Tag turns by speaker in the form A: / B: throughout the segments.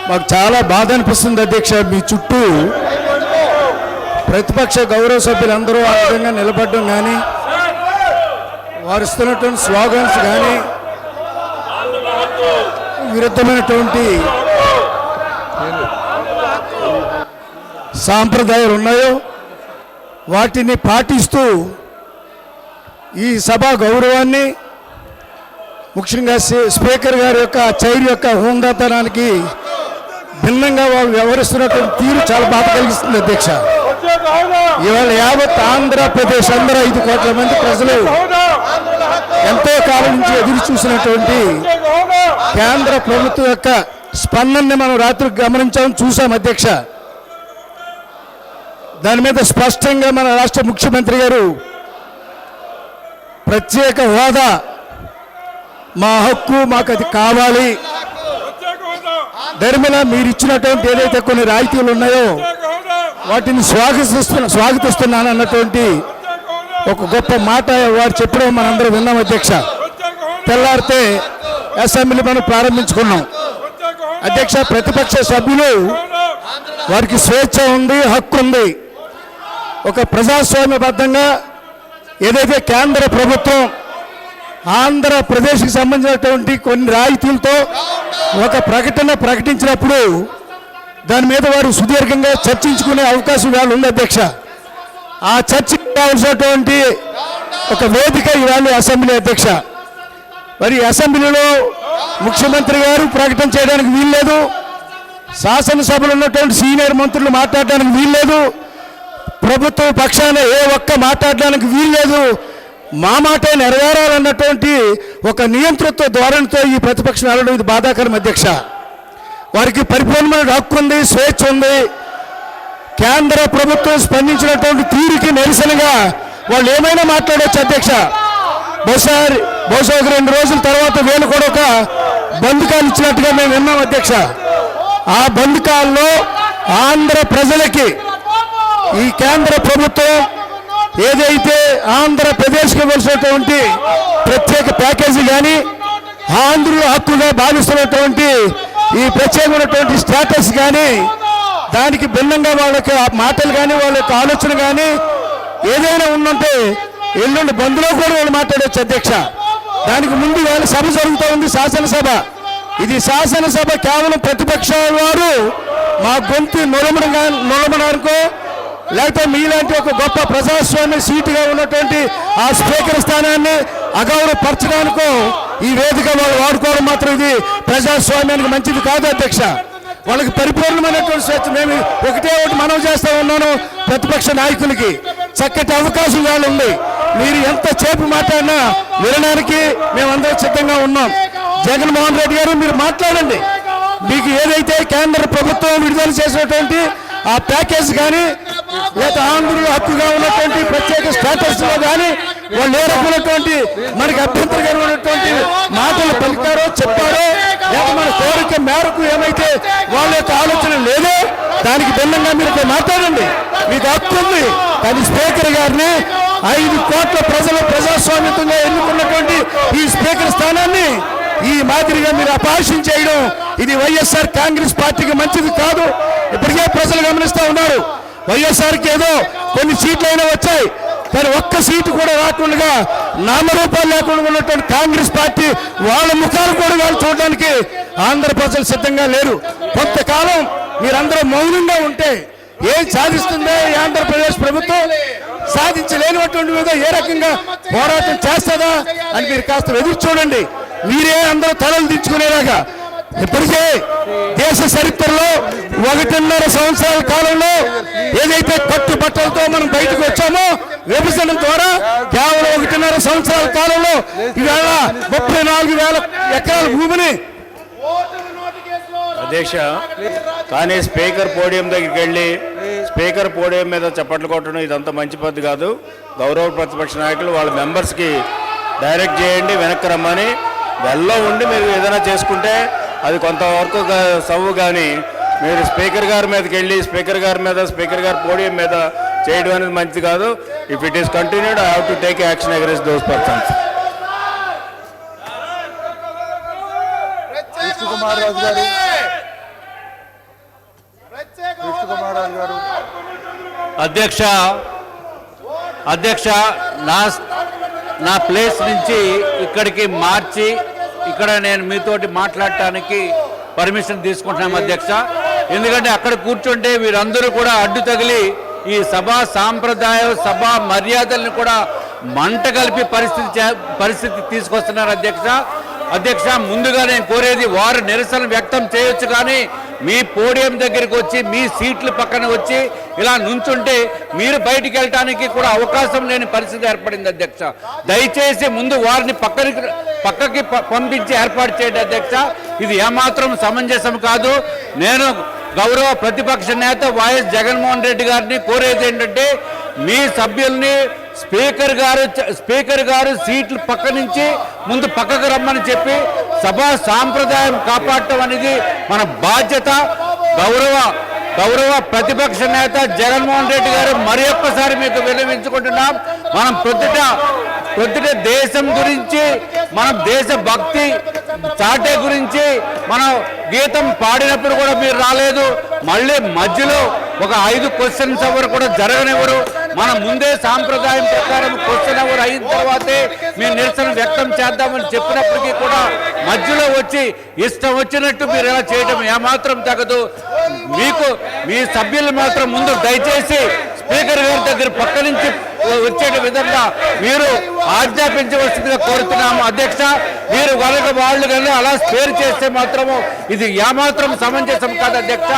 A: మాకు చాలా బాధ అనిపిస్తుంది అధ్యక్ష. మీ చుట్టూ ప్రతిపక్ష గౌరవ సభ్యులందరూ ఆ విధంగా నిలబడడం కానీ, వారు ఇస్తున్నటువంటి స్లోగన్స్ కానీ, విరుద్ధమైనటువంటి సాంప్రదాయాలు ఉన్నాయో వాటిని పాటిస్తూ ఈ సభా గౌరవాన్ని, ముఖ్యంగా స్పీకర్ గారి యొక్క చైర్ యొక్క హోందాతనానికి భిన్నంగా వాళ్ళు వ్యవహరిస్తున్నటువంటి తీరు చాలా బాధ కలిగిస్తుంది అధ్యక్ష. ఇవాళ యావత్ ఆంధ్రప్రదేశ్ అందరూ 5 కోట్ల మంది ప్రజలు ఎంతో కాలం నుంచి ఎదురు చూసినటువంటి కేంద్ర ప్రభుత్వం యొక్క స్పందనని మనం రాత్రి గమనించాం, చూసాం అధ్యక్ష. దాని మీద స్పష్టంగా మన రాష్ట్ర ముఖ్యమంత్రి గారు ప్రత్యేక హోదా మా హక్కు, మాకు అది కావాలి, ధర్మిల మీరు ఇచ్చినటువంటి ఏదైతే కొన్ని రాయితీలు ఉన్నాయో వాటిని స్వాగతిస్తున్నాను అన్నటువంటి ఒక గొప్ప మాట వారు చెప్పడం మనందరం విన్నాం అధ్యక్ష. తెల్లారితే అసెంబ్లీ మనం ప్రారంభించుకున్నాం అధ్యక్ష. ప్రతిపక్ష సభ్యులు వారికి స్వేచ్ఛ ఉంది, హక్కు ఉంది. ఒక ప్రజాస్వామ్యబద్ధంగా ఏదైతే కేంద్ర ప్రభుత్వం ఆంధ్రప్రదేశ్కి సంబంధించినటువంటి కొన్ని రాయితీలతో ఒక ప్రకటన ప్రకటించినప్పుడు దాని మీద వారు సుదీర్ఘంగా చర్చించుకునే అవకాశం ఇవాళ ఉంది అధ్యక్ష. ఆ చర్చకు కావాల్సినటువంటి ఒక వేదిక ఇవాళ అసెంబ్లీ అధ్యక్ష. మరి అసెంబ్లీలో ముఖ్యమంత్రి గారు ప్రకటన చేయడానికి వీల్లేదు, శాసనసభలో ఉన్నటువంటి సీనియర్ మంత్రులు మాట్లాడడానికి వీల్లేదు, ప్రభుత్వ పక్షాన ఏ ఒక్క మాట్లాడడానికి వీల్లేదు. మా మాట నెరవేరాలన్నటువంటి ఒక నియంతృత్వ ధోరణితో ఈ ప్రతిపక్షం వెళ్ళడం ఇది బాధాకరం అధ్యక్ష. వారికి పరిపూర్ణమైన హక్కు ఉంది, స్వేచ్ఛ ఉంది. కేంద్ర ప్రభుత్వం స్పందించినటువంటి తీరుకి నిరసనగా వాళ్ళు ఏమైనా మాట్లాడవచ్చు అధ్యక్ష. బహుశా ఒక 2 రోజుల తర్వాత వీళ్ళు కూడా ఒక బంధుకాలు ఇచ్చినట్టుగా మేము విన్నాం అధ్యక్ష. ఆ బంధుకాల్లో ఆంధ్ర ప్రజలకి ఈ కేంద్ర ప్రభుత్వం ఏదైతే ఆంధ్రప్రదేశ్కి ఇవ్వాల్సినటువంటి ప్రత్యేక ప్యాకేజీ కానీ, ఆంధ్రుల హక్కుగా భావిస్తున్నటువంటి ఈ ప్రత్యేకమైనటువంటి స్టేటస్ కానీ, దానికి భిన్నంగా వాళ్ళకి మాటలు కానీ, వాళ్ళ యొక్క ఆలోచన కానీ ఏదైనా ఉందంటే ఎల్లుండి బంద్లో కూడా వాళ్ళు మాట్లాడవచ్చు అధ్యక్ష. దానికి ముందు వాళ్ళ సభ జరుగుతూ ఉంది, శాసనసభ. ఇది శాసనసభ కేవలం ప్రతిపక్షాల వారు మా గొంతు నొలమడానికో లేకపోతే మీలాంటి ఒక గొప్ప ప్రజాస్వామ్య సీటుగా ఉన్నటువంటి ఆ స్పీకర్ స్థానాన్ని అగౌరవపరచడానికో ఈ వేదిక వాళ్ళు వాడుకోవడం మాత్రం ఇది ప్రజాస్వామ్యానికి మంచిది కాదు అధ్యక్ష. వాళ్ళకి పరిపూర్ణమైనటువంటి స్వేచ్ఛ. మేము ఒకటి మనవి చేస్తూ ఉన్నాను ప్రతిపక్ష నాయకులకి, చక్కటి అవకాశం వాళ్ళు ఉంది. మీరు ఎంత చేపు మాట్లాడినా వినడానికి మేమందరం సిద్ధంగా ఉన్నాం. జగన్మోహన్ రెడ్డి గారు మీరు మాట్లాడండి. మీకు ఏదైతే కేంద్ర ప్రభుత్వం విడుదల చేసినటువంటి ఆ ప్యాకేజ్ కానీ, లేదా ఆంధ్రుల హక్కుగా ఉన్నటువంటి ప్రత్యేక స్టేటస్ లో కానీ వాళ్ళు ఏ రకమైనటువంటి మనకి అభ్యంతరంగా ఉన్నటువంటి మాటలు పలికారో చెప్పారో, లేదా మన కోరిక మేరకు ఏమైతే వాళ్ళ యొక్క ఆలోచన లేదో దానికి భిన్నంగా మీరు మాట్లాడండి. మీకు హక్కు ఉంది. కానీ స్పీకర్ గారిని 5 కోట్ల ప్రజలు ప్రజాస్వామ్యంగా ఎన్నుకున్నటువంటి ఈ స్పీకర్ స్థానాన్ని ఈ మాదిరిగా మీరు అపహాస్యం చేయడం ఇది వైఎస్ఆర్ కాంగ్రెస్ పార్టీకి మంచిది కాదు. ఇప్పటికే ప్రజలు గమనిస్తూ ఉన్నారు. వైఎస్ఆర్కి ఏదో కొన్ని సీట్లు అయినా వచ్చాయి, కానీ ఒక్క సీటు కూడా రాకుండా నామరూపాలు లేకుండా ఉన్నటువంటి కాంగ్రెస్ పార్టీ వాళ్ళ ముఖాలు కూడా వాళ్ళు చూడడానికి ఆంధ్ర ప్రజలు సిద్ధంగా లేరు. కొంతకాలం మీరందరూ మౌనంగా ఉంటే ఏం సాధిస్తుందో ఈ ఆంధ్రప్రదేశ్ ప్రభుత్వం సాధించలేనటువంటి మీద ఏ రకంగా పోరాటం చేస్తుందా అని మీరు కాస్త ఎదురు చూడండి. మీరే అందరూ తలలు దించుకునేలాగా ఇప్పటికే దేశ చరిత్రలో 1.5 సంవత్సరాల కాలంలో ఏదైతే కట్టుబట్టలతో మనం బయటకు వచ్చామో విభజన ద్వారా కేవలం 1.5 సంవత్సరాల కాలంలో ఇవాళ 34,000 ఎకరాల భూమిని
B: అధ్యక్ష. కానీ స్పీకర్ పోడియం దగ్గరికి వెళ్ళి స్పీకర్ పోడియం మీద చప్పట్లు కొట్టడం ఇదంతా మంచి పద్ధతి కాదు. గౌరవ ప్రతిపక్ష నాయకులు వాళ్ళ మెంబర్స్కి డైరెక్ట్ చేయండి, వెనక్కి రమ్మని. వెళ్ళలో ఉండి మీరు ఏదైనా చేసుకుంటే అది కొంతవరకు సవ్వు. కానీ మీరు స్పీకర్ గారి మీదకి వెళ్ళి స్పీకర్ గారి పోడియం మీద చేయడం అనేది మంచిది కాదు. If it is continued I have to take action against those persons.
C: Kumar Raju garu, Krishna Kumar Raju గారు.
D: అధ్యక్ష నా ప్లేస్ నుంచి ఇక్కడికి మార్చి ఇక్కడ నేను మీతోటి మాట్లాడటానికి పర్మిషన్ తీసుకుంటున్నాం అధ్యక్ష. ఎందుకంటే అక్కడ కూర్చుంటే వీరందరూ కూడా అడ్డు తగిలి ఈ సభా సాంప్రదాయం సభా మర్యాదల్ని కూడా మంట కలిపి పరిస్థితి తీసుకొస్తున్నారు అధ్యక్ష. ముందుగా నేను కోరేది వారు నిరసన వ్యక్తం చేయొచ్చు, కానీ మీ పోడియం దగ్గరికి వచ్చి మీ సీట్ల పక్కన వచ్చి ఇలా నుంచుంటే మీరు బయటికి వెళ్ళటానికి కూడా అవకాశం లేని పరిస్థితి ఏర్పడింది అధ్యక్ష. దయచేసి ముందు వారిని పక్కకి పంపించి ఏర్పాటు చేయండి అధ్యక్ష. ఇది ఏమాత్రం సమంజసం కాదు. నేను గౌరవ ప్రతిపక్ష నేత వైఎస్ జగన్మోహన్ రెడ్డి గారిని కోరేది ఏంటంటే మీ సభ్యుల్ని స్పీకర్ గారు సీట్లు పక్క నుంచి ముందు పక్కకు రమ్మని చెప్పి సభా సాంప్రదాయం కాపాడటం అనేది మన బాధ్యత. గౌరవ ప్రతిపక్ష నేత జగన్మోహన్ రెడ్డి గారు మరి ఒక్కసారి మీకు విన్నవించుకుంటున్నాం. మనం ప్రొద్దుట దేశం గురించి మనం దేశ భక్తి చాటే గురించి మనం గీతం పాడినప్పుడు కూడా మీరు రాలేదు. మళ్ళీ మధ్యలో ఒక 5 క్వశ్చన్స్ అవర్ కూడా జరగనివ్వరు. మనం ముందే సాంప్రదాయం ప్రకారం క్వశ్చన్ అవర్ అయిన తర్వాతే మీరు నిరసన వ్యక్తం చేద్దామని చెప్పినప్పటికీ కూడా మధ్యలో వచ్చి ఇష్టం వచ్చినట్టు మీరు ఇలా చేయడం ఏమాత్రం తగదు. మీ సభ్యులు మాత్రం ముందు దయచేసి స్పీకర్ గారి దగ్గర పక్క నుంచి వచ్చే విధంగా మీరు ఆజ్ఞాపించవలసిందిగా కోరుతున్నాము అధ్యక్ష. మీరు వాళ్ళు కానీ అలా స్పేర్ చేస్తే మాత్రము ఇది ఏమాత్రం సమంజసం కాదు అధ్యక్ష.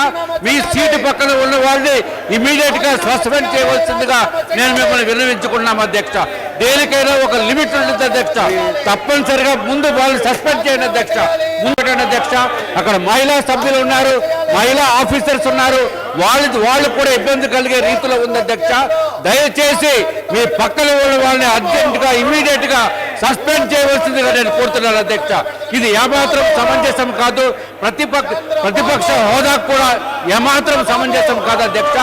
D: మీ సీటు పక్కన ఉన్న వాళ్ళని ఇమీడియట్ గా సస్పెండ్ చేయవలసిందిగా నేను మిమ్మల్ని విన్నవించుకున్నాము అధ్యక్ష. దేనికైనా ఒక లిమిట్ ఉంటుంది అధ్యక్ష. తప్పనిసరిగా ముందు వాళ్ళని సస్పెండ్ చేయండి అధ్యక్ష. అధ్యక్ష అక్కడ మహిళా సభ్యులు ఉన్నారు, మహిళా ఆఫీసర్స్ ఉన్నారు, వాళ్ళు కూడా ఇబ్బంది కలిగే రీతిలో ఉంది అధ్యక్ష. దయచేసి మీ పక్కన ఉన్న వాళ్ళని అర్జెంట్ గా ఇమీడియట్ గా సస్పెండ్ చేయవలసిందిగా నేను కోరుతున్నాను అధ్యక్ష. ఇది ఏమాత్రం సమంజసం కాదు. ప్రతిపక్ష హోదా కూడా ఏమాత్రం సమంజసం కాదు అధ్యక్ష.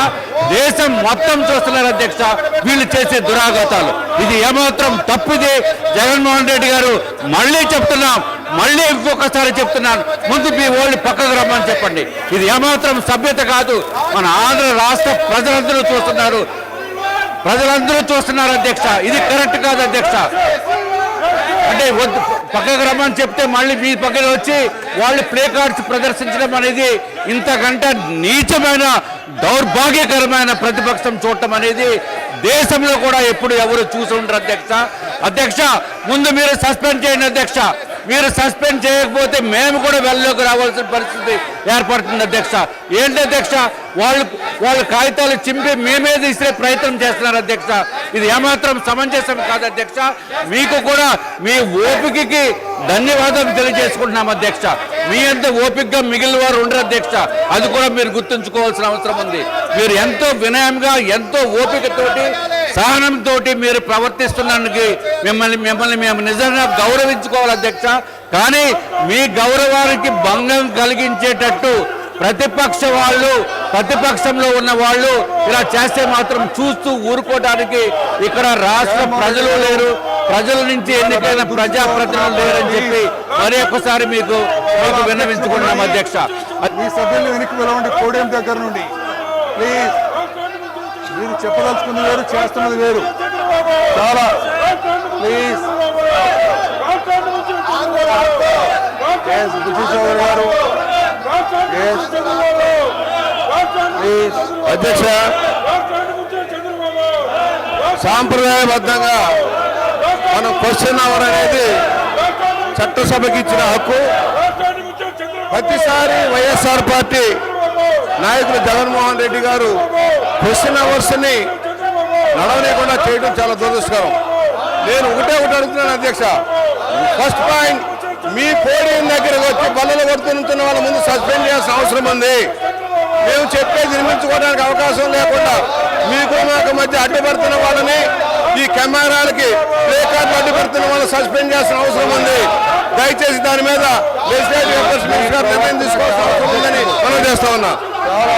D: దేశం మొత్తం చూస్తున్నారు అధ్యక్ష వీళ్ళు చేసే దురాఘాతాలు. ఇది ఏమాత్రం తప్పిది. జగన్మోహన్ రెడ్డి గారు మళ్ళీ ఇంకొకసారి చెప్తున్నాను, ముందు మీ వాళ్ళు పక్కకు రమ్మని చెప్పండి. ఇది ఏమాత్రం సభ్యత కాదు. మన ఆంధ్ర రాష్ట్ర ప్రజలందరూ చూస్తున్నారు అధ్యక్ష. ఇది కరెక్ట్ కాదు అధ్యక్ష. అంటే పక్కకు రమ్మని చెప్తే మళ్ళీ మీ పక్కన వచ్చి వాళ్ళు ప్లే కార్డ్స్ ప్రదర్శించడం అనేది ఇంతకంటే నీచమైన దౌర్భాగ్యకరమైన ప్రతిపక్షం చూడటం అనేది దేశంలో కూడా ఎప్పుడు ఎవరు చూసి ఉండరు అధ్యక్ష. ముందు మీరు సస్పెండ్ చేయండి అధ్యక్ష. మీరు సస్పెండ్ చేయకపోతే మేము కూడా వెళ్ళలోకి రావాల్సిన పరిస్థితి ఏర్పడుతుంది అధ్యక్ష. ఏంటి అధ్యక్ష, వాళ్ళు కాగితాలు చింపి మేమే తీసే ప్రయత్నం చేస్తున్నారు అధ్యక్ష. ఇది ఏమాత్రం సమంజసం కాదు అధ్యక్ష. మీకు కూడా మీ ఓపికకి ధన్యవాదాలు తెలియజేసుకుంటున్నాం అధ్యక్ష. మీ అంత ఓపికగా మిగిలిన వారు ఉండరు అధ్యక్ష. అది కూడా మీరు గుర్తుంచుకోవాల్సిన అవసరం ఉంది. మీరు ఎంతో వినయంగా ఎంతో ఓపికతోటి సహనంతో మీరు ప్రవర్తిస్తున్నందుకు మిమ్మల్ని మేము నిజంగా గౌరవించుకోవాలి అధ్యక్ష. కానీ మీ గౌరవానికి భంగం కలిగించేటట్టు ప్రతిపక్షంలో ఉన్న వాళ్ళు ఇలా చేస్తే మాత్రం చూస్తూ ఊరుకోవడానికి ఇక్కడ రాష్ట్ర ప్రజలు లేరు, ప్రజల నుంచి ఎన్నికైన ప్రజాప్రతినిధులు లేరని చెప్పి మరి ఒక్కసారి మీకు విన్నవించుకుంటున్నాం అధ్యక్ష.
C: ఈ సభ్యులు వెనక్కి వెళ్ళండి పోడియం దగ్గర నుండి ప్లీజ్. మీరు చెప్పదలుచుకున్నది వేరు, చేస్తున్నది వేరు. చాలా ప్లీజ్. బుద్ధి చౌదరి గారు
A: అధ్యక్ష, సాంప్రదాయబద్ధంగా మనం క్వశ్చన్ అవర్ అనేది చట్టసభకి ఇచ్చిన హక్కు. ప్రతిసారి వైఎస్ఆర్ పార్టీ నాయకులు జగన్మోహన్ రెడ్డి గారు క్వశ్చన్ అవర్స్ ని నడవలేకుండా చేయడం చాలా దురదృష్టకరం. నేను ఒకటే అడుగుతున్నాను అధ్యక్ష. ఫస్ట్ పాయింట్, మీ పోడియం దగ్గరకు వచ్చి బల్లలు కొడుతున్న వాళ్ళ ముందు సస్పెండ్ చేయాల్సిన అవసరం ఉంది. మేము చెప్పేది నిర్మించుకోవడానికి అవకాశం లేకుండా మీకు మాకు మధ్య అడ్డుపడుతున్న వాళ్ళని, ఈ కెమెరాలకి ప్లే కార్డులు అడ్డుపడుతున్న వాళ్ళని సస్పెండ్ చేయాల్సిన అవసరం ఉంది. దయచేసి దాని మీద లెజిస్లేటివ్ అఫైర్స్ మినిస్టర్ నిర్ణయం తీసుకోవాల్సిన అవసరం ఉందని మనం చేస్తా ఉన్నా.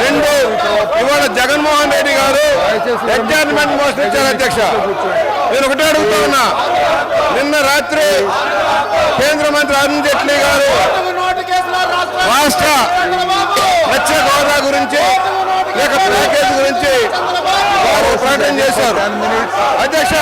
A: రెండు, ఇవాళ జగన్మోహన్ రెడ్డి గారు అడ్జర్న్మెంట్ మోషన్ ఇచ్చారు అధ్యక్ష. నేను ఒకటే అడుగుతా ఉన్నా, నిన్న రాత్రి కేంద్ర మంత్రి అరుణ్ జైట్లీ గారు
E: లేక ప్యాకేజ్ గురించి వారు ప్రకటన చేశారు. అధ్యక్ష